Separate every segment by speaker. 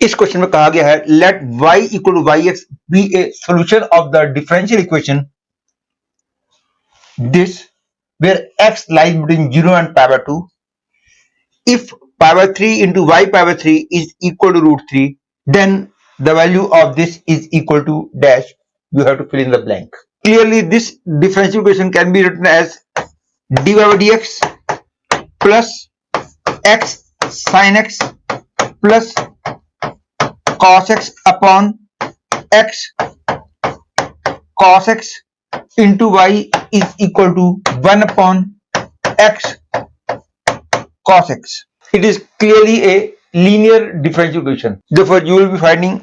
Speaker 1: इस क्वेश्चन में कहा गया है let y equal to y x be a solution of the differential equation this where x lies between 0 and pi by 2 if pi by 3 into y pi by 3 is equal to root 3 then the value of this is equal to dash. You have to fill in the blank. Clearly this differential equation can be written as dy by dx plus x sin x plus cos x upon x cos x into y is equal to 1 upon x cos x. It is clearly a linear differential equation. Therefore, you will be finding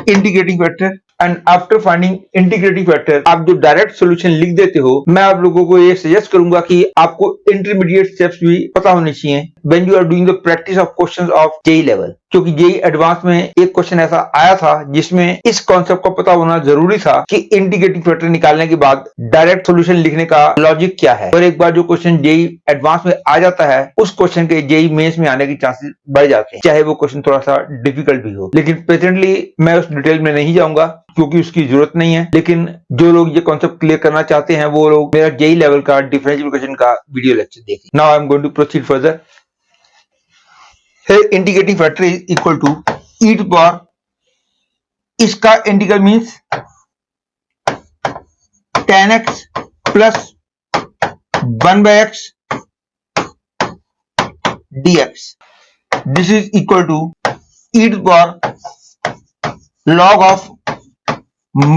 Speaker 1: integrating factor and after finding integrating factor आप जो direct solution लिख देते हो, मैं आप लोगों को ये सजेस्ट करूंगा कि आपको इंटरमीडिएट स्टेप्स भी पता होने चाहिए when you are doing the practice of questions of JEE level. क्योंकि JEE एडवांस में एक क्वेश्चन ऐसा आया था जिसमें इस कॉन्सेप्ट को पता होना जरूरी था कि इंटीग्रेटिंग फैक्टर निकालने के बाद डायरेक्ट सॉल्यूशन लिखने का लॉजिक क्या है। और एक बार जो क्वेश्चन JEE एडवांस में आ जाता है उस क्वेश्चन के JEE मेंस में आने की चांसेस बढ़ जाते हैं, चाहे वो क्वेश्चन थोड़ा सा डिफिकल्ट भी हो। लेकिन प्रेजेंटली मैं उस डिटेल में नहीं जाऊंगा क्योंकि उसकी जरूरत नहीं है, लेकिन जो लोग ये कॉन्सेप्ट क्लियर करना चाहते हैं वो लोग मेरा JEE लेवल का डिफरेंशियल इक्वेशन का वीडियो लेक्चर देखें। Now I am going to proceed further. Here integrating factor is equal to e to power, इसका integral means tan x plus 1 by x dx. This is equal to e to power log of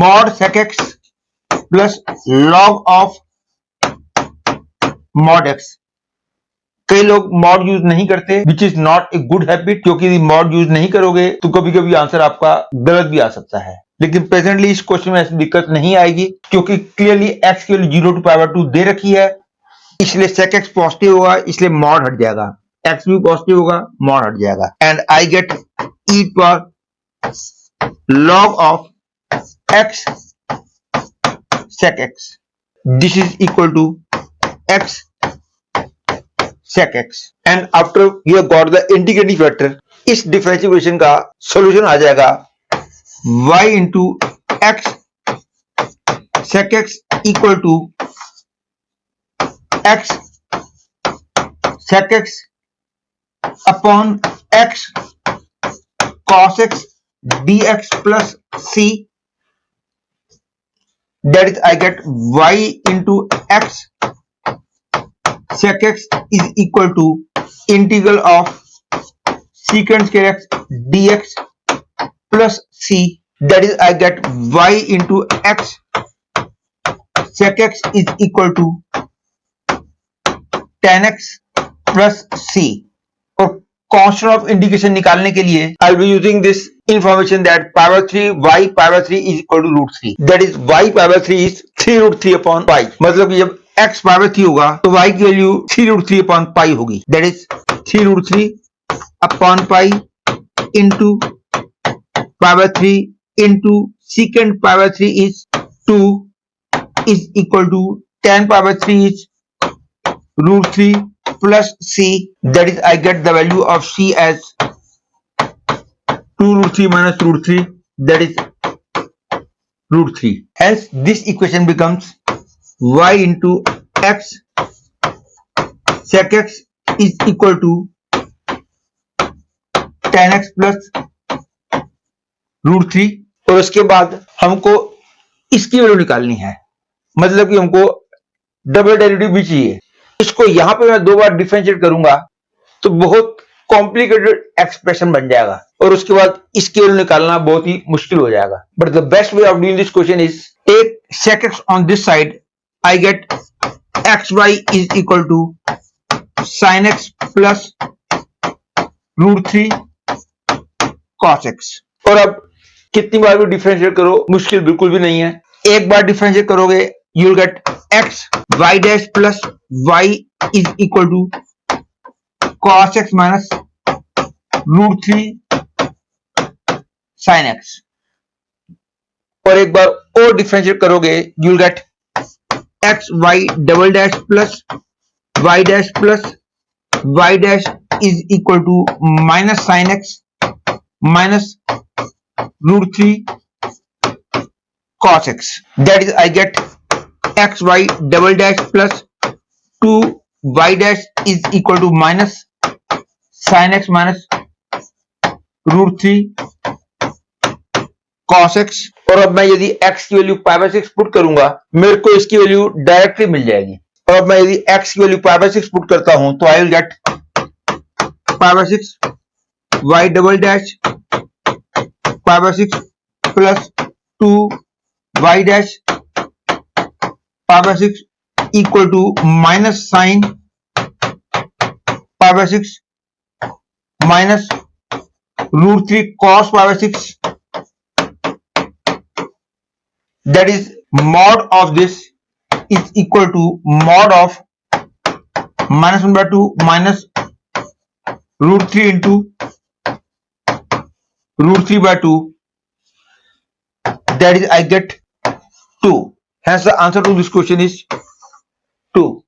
Speaker 1: mod sec x plus log of mod x. कई लोग mod use नहीं करते which is not a good habit, क्योंकि mod use नहीं करोगे तो कभी कभी आंसर आपका गलत भी आ सकता है। लेकिन प्रेजेंटली इस क्वेश्चन में ऐसी दिक्कत नहीं आएगी क्योंकि क्लियरली x की वैल्यू 0 टू पाई बाय 2 दे रखी है, इसलिए sec x पॉजिटिव होगा, इसलिए मॉड हट जाएगा, x भी पॉजिटिव होगा, मॉड हट जाएगा एंड आई गेट e पर log of x sec x. This is equal to x sec x and after you have got the integrating factor, इस डिफरेंशियल इक्वेशन का सॉल्यूशन आ जाएगा y into x sec x equal to x sec x upon x cos x dx plus c. That is I get y into x sec x is equal to integral of secant square x dx plus c. That is I get y into x sec x is equal to tan x plus c. और constant of integration निकालने के लिए I will be using this information that pi by 3 y pi by 3 is equal to root 3. That is y pi by 3 is 3 root 3 upon pi. मतलब कि जब x pi by 3 होगा तो y की value 3 root 3 upon pi होगी। That is 3 root 3 upon pi into pi by 3 into second pi by 3 is 2 is equal to tan pi by 3 is root 3 plus c. That is I get the value of c as 2 root 3 minus root 3 that is root 3. Hence this equation becomes y into x sec x is equal to tan x plus root 3. और उसके बाद हमको इसकी value निकालनी है, मतलब कि हमको डबल डेरिवेटिव भी चाहिए। इसको यहां पे मैं दो बार डिफरेंशिएट करूंगा तो बहुत कॉम्प्लिकेटेड एक्सप्रेशन बन जाएगा और उसके बाद इसकी वैल्यू निकालना बहुत ही मुश्किल हो जाएगा। But the best way of doing this question is take sec x on this side. I get xy is equal to sin x plus root 3 cos x. और अब कितनी बार भी डिफरेंशिएट करो मुश्किल बिल्कुल भी नहीं है। एक बार डिफरेंशिएट करोगे you will get x y dash plus y is equal to cos x minus root 3 sin x. और एक बार और डिफरेंशिएट करोगे you will get x y double dash plus y dash is equal to minus sin x minus root 3 cos x. That is, I get xy double dash plus 2y dash is equal to minus sin x minus root 3 cos x. और अब मैं यदि x की value pi by 6 put करूंगा, मेरे को इसकी value directly मिल जाएगी। और अब मैं यदि x की वैल्यू पाई बाय 6 पुट करता हूं तो I will get pi by 6 y double dash pi by 6 plus 2 y dash pi by 6 equal to minus sine pi by 6 minus root 3 cos pi by 6. That is, mod of this is equal to mod of minus 1 by 2 minus root 3 into root 3 by 2. That is, I get 2. Hence the answer to this question is 2.